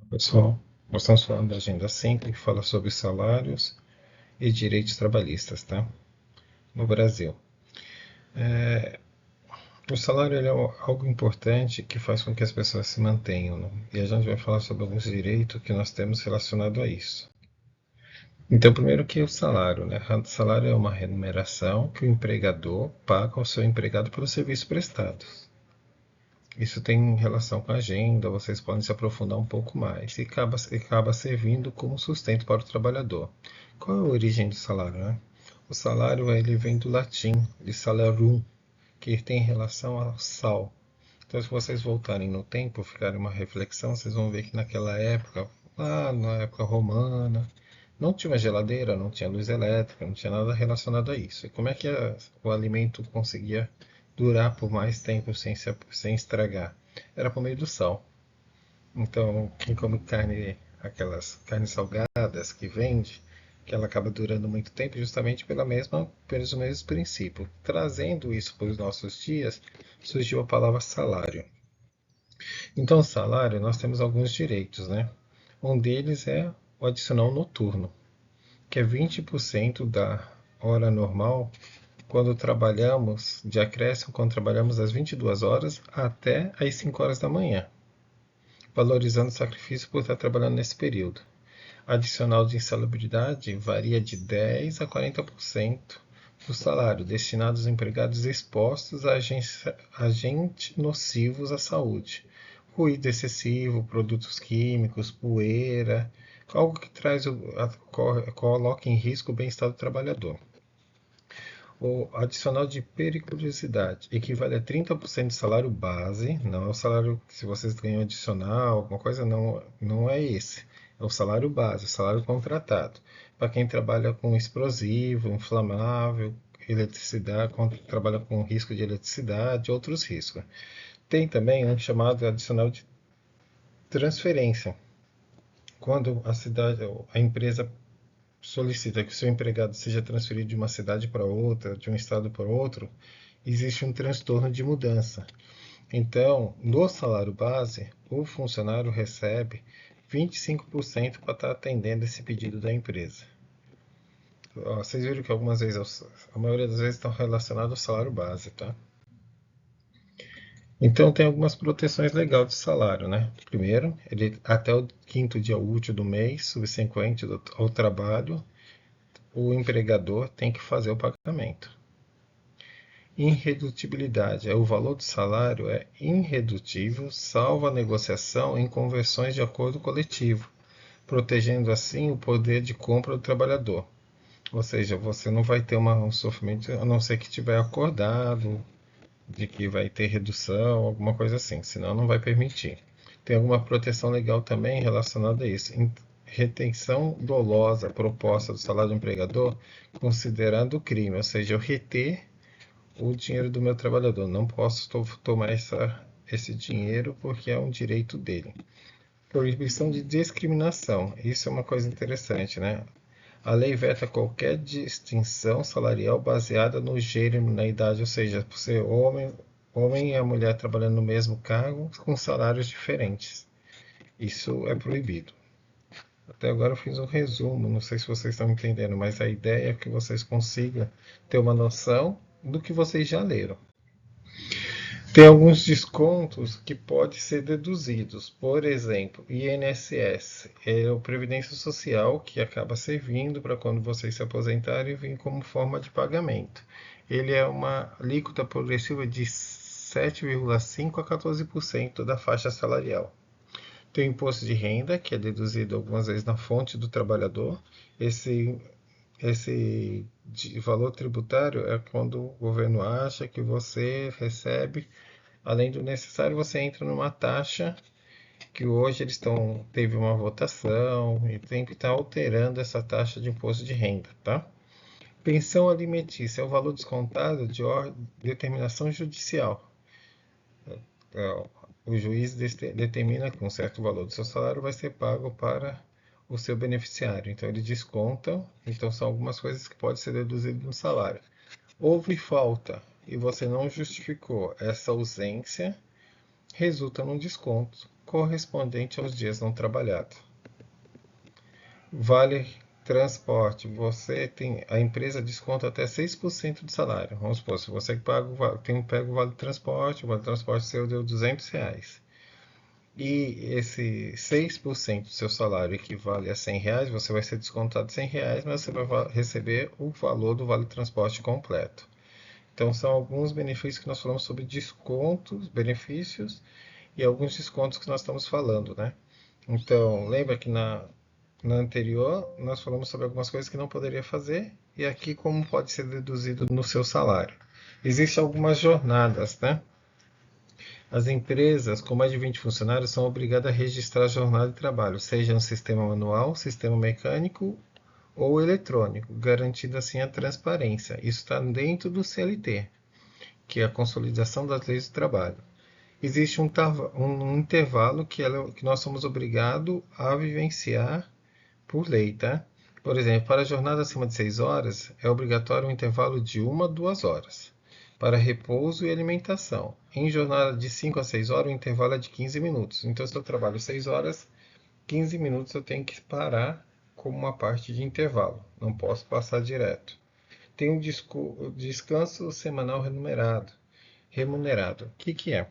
Pessoal, nós estamos falando da Agenda 5, que fala sobre salários e direitos trabalhistas, tá? No Brasil. O salário ele é algo importante que faz com que as pessoas se mantenham, né? E a gente vai falar sobre alguns direitos que nós temos relacionado a isso. Então, primeiro que é o salário, né? O salário é uma remuneração que o empregador paga ao seu empregado pelos serviços prestados. Isso tem relação com a agenda, vocês podem se aprofundar um pouco mais e acaba servindo como sustento para o trabalhador. Qual é a origem do salário, né? O salário ele vem do latim, de salarium, que tem relação ao sal. Então, se vocês voltarem no tempo, ficarem uma reflexão, vocês vão ver que naquela época, lá na época romana, não tinha uma geladeira, não tinha luz elétrica, não tinha nada relacionado a isso. E como é que o alimento conseguia durar por mais tempo sem estragar? Era por meio do sal. Então, quem come carne, aquelas carnes salgadas que vende, que ela acaba durando muito tempo justamente pelos mesmos princípios. Trazendo isso para os nossos dias, surgiu a palavra salário. Então, salário, nós temos alguns direitos, né? Um deles é o adicional noturno, que é 20% da hora normal quando trabalhamos, de acréscimo, quando trabalhamos das 22 horas até as 5 horas da manhã, valorizando o sacrifício por estar trabalhando nesse período. Adicional de insalubridade varia de 10 a 40% do salário destinado aos empregados expostos a agentes nocivos à saúde, ruído excessivo, produtos químicos, poeira, algo que coloca em risco o bem-estar do trabalhador. O adicional de periculosidade equivale a 30% do salário base, não é o salário que se vocês ganham adicional, alguma coisa, não é esse. É o salário base, o salário contratado. Para quem trabalha com explosivo, inflamável, eletricidade, trabalha com risco de eletricidade, outros riscos. Tem também um chamado adicional de transferência. Quando a empresa solicita que o seu empregado seja transferido de uma cidade para outra, de um estado para outro, existe um transtorno de mudança. Então, no salário base, o funcionário recebe 25% para estar atendendo esse pedido da empresa. Vocês viram que algumas vezes, a maioria das vezes estão relacionados ao salário base, tá? Então tem algumas proteções legais de salário, né? Primeiro, ele até o quinto dia útil do mês subsequente ao trabalho, o empregador tem que fazer o pagamento. Irredutibilidade. O valor do salário é irredutível, salvo a negociação em conversões de acordo coletivo, protegendo assim o poder de compra do trabalhador. Ou seja, você não vai ter um sofrimento a não ser que tiver acordado de que vai ter redução, alguma coisa assim, senão não vai permitir. Tem alguma proteção legal também relacionada a isso. Retenção dolosa proposta do salário do empregador, considerando o crime, ou seja, eu reter o dinheiro do meu trabalhador. Não posso tomar esse dinheiro porque é um direito dele. Proibição de discriminação. Isso é uma coisa interessante, né? A lei veta qualquer distinção salarial baseada no gênero, na idade, ou seja, por ser homem e a mulher trabalhando no mesmo cargo com salários diferentes. Isso é proibido. Até agora eu fiz um resumo, não sei se vocês estão entendendo, mas a ideia é que vocês consigam ter uma noção do que vocês já leram. Tem alguns descontos que podem ser deduzidos. Por exemplo, INSS é o Previdência Social que acaba servindo para quando vocês se aposentarem vir como forma de pagamento. Ele é uma alíquota progressiva de 7,5% a 14% da faixa salarial. Tem o imposto de renda, que é deduzido algumas vezes na fonte do trabalhador. Esse valor tributário é quando o governo acha que você recebe além do necessário, você entra numa taxa que hoje teve uma votação e tem que estar alterando essa taxa de imposto de renda, tá? Pensão alimentícia é o valor descontado de determinação judicial. O juiz determina que um certo valor do seu salário vai ser pago para o seu beneficiário. Então eles descontam, então são algumas coisas que podem ser deduzidas no salário. Houve falta e você não justificou essa ausência, resulta num desconto correspondente aos dias não trabalhados. Vale transporte, a empresa desconta até 6% do salário. Vamos supor, se você pega o vale transporte seu deu R$ 200. E esse 6% do seu salário equivale a R$ 100, você vai ser descontado R$ 100, mas você vai receber o valor do vale transporte completo. Então, são alguns benefícios que nós falamos sobre descontos, benefícios e alguns descontos que nós estamos falando, né? Então, lembra que na anterior nós falamos sobre algumas coisas que não poderia fazer e aqui como pode ser deduzido no seu salário. Existem algumas jornadas, né? As empresas com mais de 20 funcionários são obrigadas a registrar a jornada de trabalho, seja no sistema manual, sistema mecânico ou eletrônico, garantindo assim a transparência. Isso está dentro do CLT, que é a Consolidação das Leis do Trabalho. Existe um intervalo que nós somos obrigados a vivenciar por lei, tá? Por exemplo, para a jornada acima de 6 horas, é obrigatório um intervalo de 1 a 2 horas. Para repouso e alimentação. Em jornada de 5 a 6 horas, o intervalo é de 15 minutos. Então, se eu trabalho 6 horas, 15 minutos eu tenho que parar como uma parte de intervalo. Não posso passar direto. Tem um descanso semanal remunerado. Remunerado. O que é?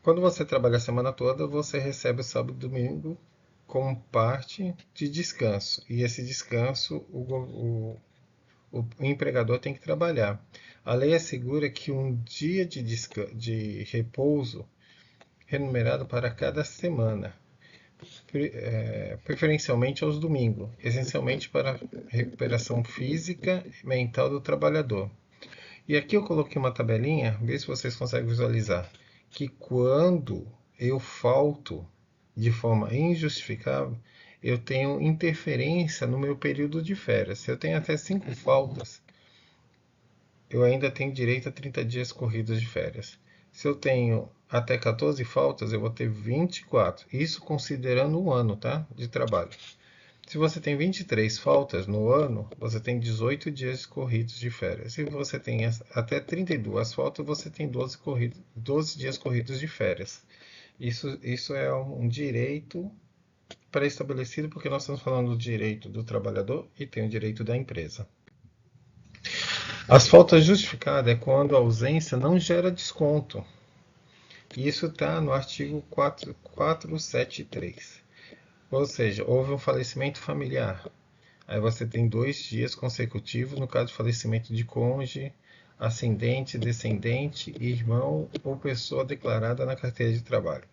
Quando você trabalha a semana toda, você recebe o sábado e domingo como parte de descanso. E esse descanso o empregador tem que trabalhar. A lei assegura que um dia de repouso remunerado para cada semana, preferencialmente aos domingos, essencialmente para a recuperação física e mental do trabalhador. E aqui eu coloquei uma tabelinha, vê se vocês conseguem visualizar, que quando eu falto de forma injustificável, eu tenho interferência no meu período de férias. Se eu tenho até 5 faltas, eu ainda tenho direito a 30 dias corridos de férias. Se eu tenho até 14 faltas, eu vou ter 24. Isso considerando um ano, tá? De trabalho. Se você tem 23 faltas no ano, você tem 18 dias corridos de férias. Se você tem até 32 faltas, você tem 12 dias corridos de férias. Isso é um direito pré-estabelecido porque nós estamos falando do direito do trabalhador e tem o direito da empresa. As faltas justificadas é quando a ausência não gera desconto. Isso está no artigo 473. Ou seja, houve um falecimento familiar. Aí você tem 2 dias consecutivos no caso de falecimento de cônjuge, ascendente, descendente, irmão ou pessoa declarada na carteira de trabalho.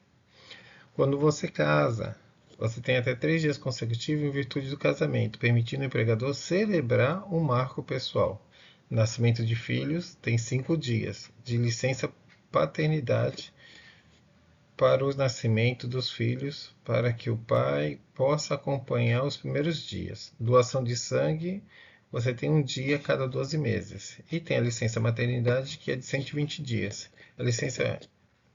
Quando você casa, você tem até 3 dias consecutivos em virtude do casamento, permitindo ao empregador celebrar um marco pessoal. Nascimento de filhos tem 5 dias de licença paternidade para o nascimento dos filhos, para que o pai possa acompanhar os primeiros dias. Doação de sangue, você tem um dia a cada 12 meses. E tem a licença maternidade, que é de 120 dias. A licença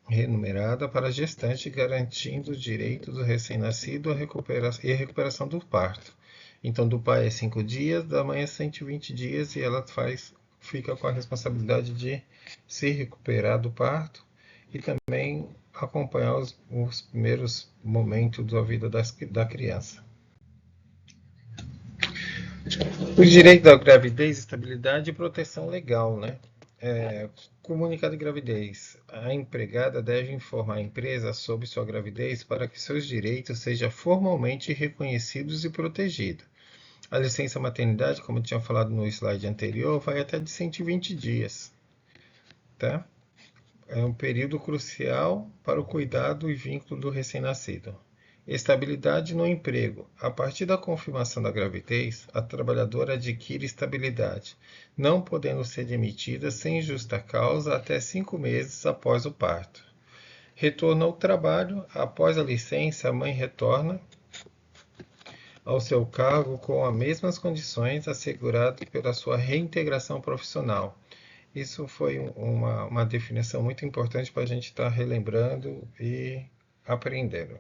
remunerada para gestante, garantindo o direito do recém-nascido e a recuperação do parto. Então, do pai é 5 dias, da mãe é 120 dias e ela fica com a responsabilidade de se recuperar do parto e também acompanhar os primeiros momentos da vida da criança. O direito da gravidez, estabilidade e proteção legal, né? Comunicado de gravidez. A empregada deve informar a empresa sobre sua gravidez para que seus direitos sejam formalmente reconhecidos e protegidos. A licença maternidade, como eu tinha falado no slide anterior, vai até de 120 dias. Tá? É um período crucial para o cuidado e vínculo do recém-nascido. Estabilidade no emprego. A partir da confirmação da gravidez, a trabalhadora adquire estabilidade, não podendo ser demitida sem justa causa até 5 meses após o parto. Retorno ao trabalho. Após a licença, a mãe retorna ao seu cargo com as mesmas condições, assegurado pela sua reintegração profissional. Isso foi uma definição muito importante para a gente estar relembrando e aprendendo.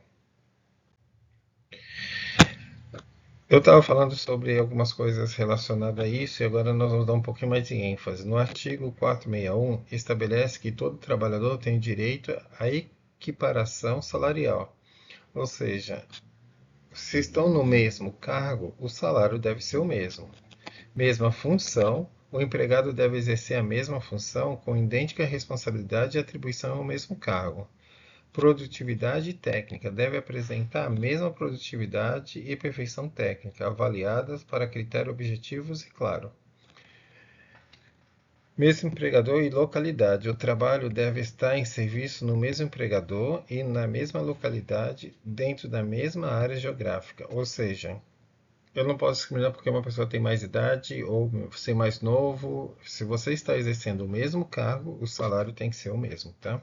Eu estava falando sobre algumas coisas relacionadas a isso e agora nós vamos dar um pouquinho mais de ênfase. No artigo 461, estabelece que todo trabalhador tem direito equiparação salarial. Ou seja, se estão no mesmo cargo, o salário deve ser o mesmo. Mesma função, o empregado deve exercer a mesma função com idêntica responsabilidade e atribuição ao mesmo cargo. Produtividade técnica deve apresentar a mesma produtividade e perfeição técnica, avaliadas para critérios objetivos e claros. Mesmo empregador e localidade. O trabalho deve estar em serviço no mesmo empregador e na mesma localidade, dentro da mesma área geográfica. Ou seja, eu não posso discriminar porque uma pessoa tem mais idade ou ser mais novo. Se você está exercendo o mesmo cargo, o salário tem que ser o mesmo, tá?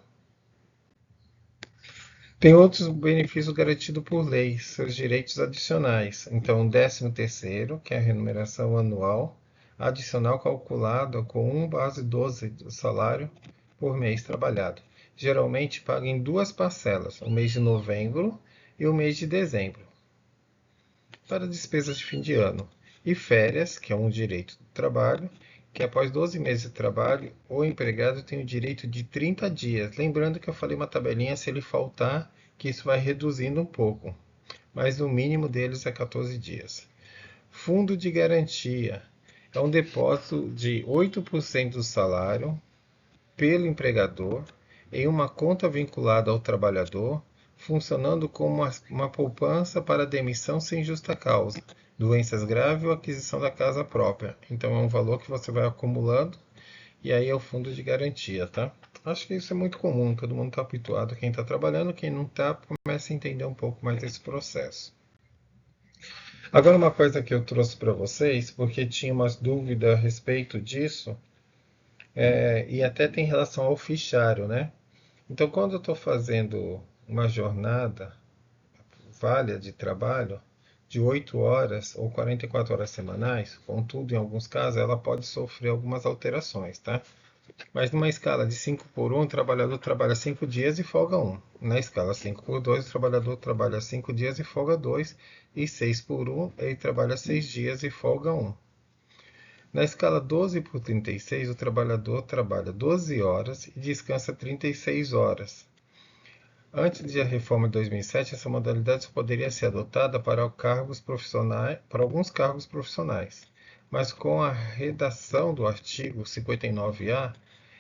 Tem outros benefícios garantidos por lei, seus direitos adicionais. Então, 13º, que é a remuneração anual, adicional calculada com 1/12 do salário por mês trabalhado. Geralmente paga em duas parcelas, o mês de novembro e o mês de dezembro, para despesas de fim de ano. E férias, que é um direito do trabalho, que após 12 meses de trabalho, o empregado tem o direito de 30 dias. Lembrando que eu falei uma tabelinha, se ele faltar, que isso vai reduzindo um pouco, mas o mínimo deles é 14 dias. Fundo de garantia é um depósito de 8% do salário pelo empregador em uma conta vinculada ao trabalhador, funcionando como uma poupança para demissão sem justa causa, doenças graves ou aquisição da casa própria. Então é um valor que você vai acumulando e aí é o fundo de garantia, tá? Acho que isso é muito comum, todo mundo está habituado. Quem está trabalhando, quem não está, começa a entender um pouco mais desse processo. Agora, uma coisa que eu trouxe para vocês, porque tinha umas dúvidas a respeito disso, e até tem relação ao fichário, né? Então, quando eu estou fazendo uma jornada válida de trabalho de 8 horas ou 44 horas semanais, contudo, em alguns casos, ela pode sofrer algumas alterações, tá? Mas numa escala de 5/1, o trabalhador trabalha 5 dias e folga 1. Na escala 5/2, o trabalhador trabalha 5 dias e folga 2. E 6/1, ele trabalha 6 dias e folga 1. Na escala 12/36, o trabalhador trabalha 12 horas e descansa 36 horas. Antes da reforma de 2007, essa modalidade só poderia ser adotada para alguns cargos profissionais. Mas com a redação do artigo 59A,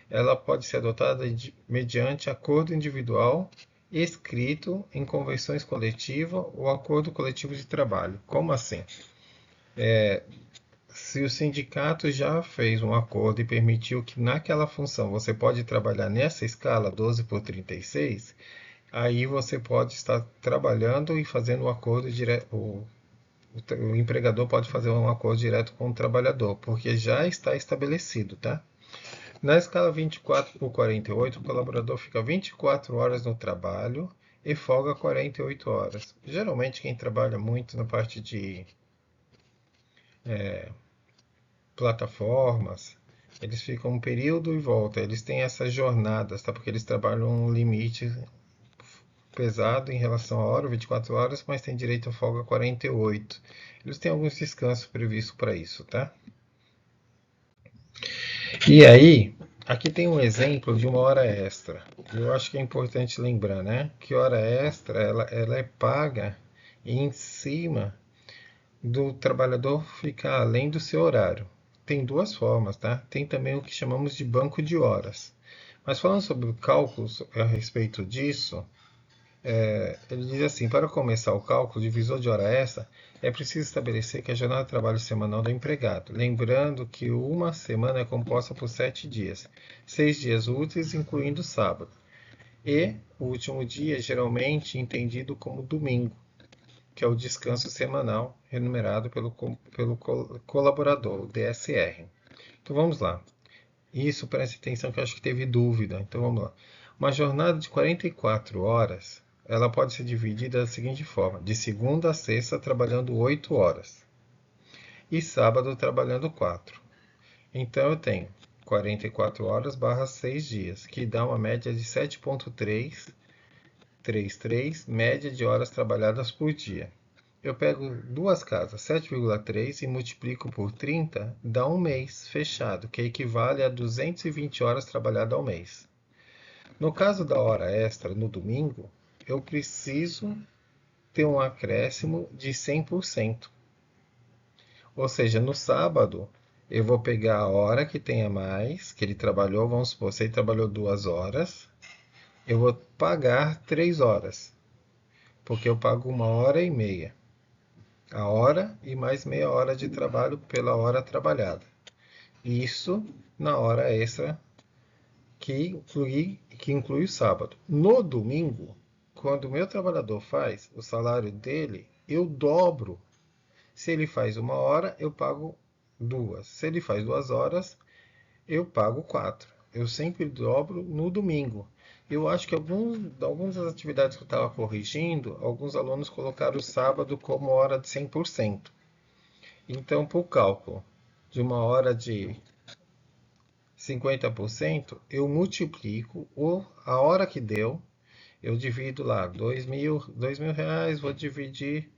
ela pode ser adotada mediante acordo individual escrito em convenções coletivas ou acordo coletivo de trabalho. Como assim? Se o sindicato já fez um acordo e permitiu que naquela função você pode trabalhar nessa escala 12/36, aí você pode estar trabalhando e fazendo um acordo direto. O empregador pode fazer um acordo direto com o trabalhador, porque já está estabelecido, tá? Na escala 24/48, o colaborador fica 24 horas no trabalho e folga 48 horas. Geralmente, quem trabalha muito na parte de plataformas, eles ficam um período e voltam. Eles têm essas jornadas, tá? Porque eles trabalham um limite pesado em relação à hora, 24 horas, mas tem direito a folga 48. Eles têm alguns descansos previstos para isso, tá? E aí, aqui tem um exemplo de uma hora extra. Eu acho que é importante lembrar, né? Que hora extra ela é paga em cima do trabalhador ficar além do seu horário. Tem duas formas, tá? Tem também o que chamamos de banco de horas. Mas falando sobre cálculos a respeito disso, ele diz assim: para começar o cálculo divisor de hora extra, é preciso estabelecer que a jornada de trabalho semanal do empregado, lembrando que uma semana é composta por 7 dias, 6 dias úteis, incluindo sábado, e o último dia geralmente entendido como domingo, que é o descanso semanal remunerado pelo colaborador, o DSR. Então vamos lá. Isso, preste atenção que eu acho que teve dúvida. Então vamos lá. Uma jornada de 44 horas, ela pode ser dividida da seguinte forma: de segunda a sexta trabalhando 8 horas e sábado trabalhando 4. Então eu tenho 44 horas barra 6 dias, que dá uma média de 7,333 média de horas trabalhadas por dia. Eu pego duas casas, 7,3, e multiplico por 30, dá um mês fechado, que equivale a 220 horas trabalhadas ao mês. No caso da hora extra, no domingo, eu preciso ter um acréscimo de 100%. Ou seja, no sábado, eu vou pegar a hora que tenha mais, que ele trabalhou, vamos supor, se ele trabalhou 2 horas, eu vou pagar 3 horas, porque eu pago 1 hora e meia. A hora e mais meia hora de trabalho pela hora trabalhada. Isso na hora extra que inclui o sábado. No domingo, quando o meu trabalhador faz o salário dele, eu dobro. Se ele faz 1 hora, eu pago 2. Se ele faz 2 horas, eu pago 4. Eu sempre dobro no domingo. Eu acho que algumas das atividades que eu estava corrigindo, alguns alunos colocaram o sábado como hora de 100%. Então, para o cálculo de 1 hora de 50%, eu multiplico a hora que deu, eu divido lá, R$ 2.000, vou dividir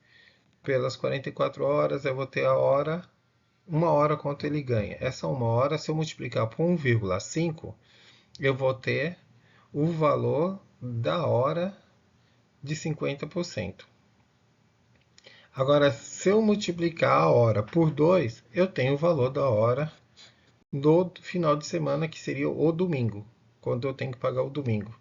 pelas 44 horas, eu vou ter 1 hora quanto ele ganha. Essa 1 hora, se eu multiplicar por 1,5, eu vou ter o valor da hora de 50%. Agora, se eu multiplicar a hora por 2, eu tenho o valor da hora do final de semana, que seria o domingo, quando eu tenho que pagar o domingo.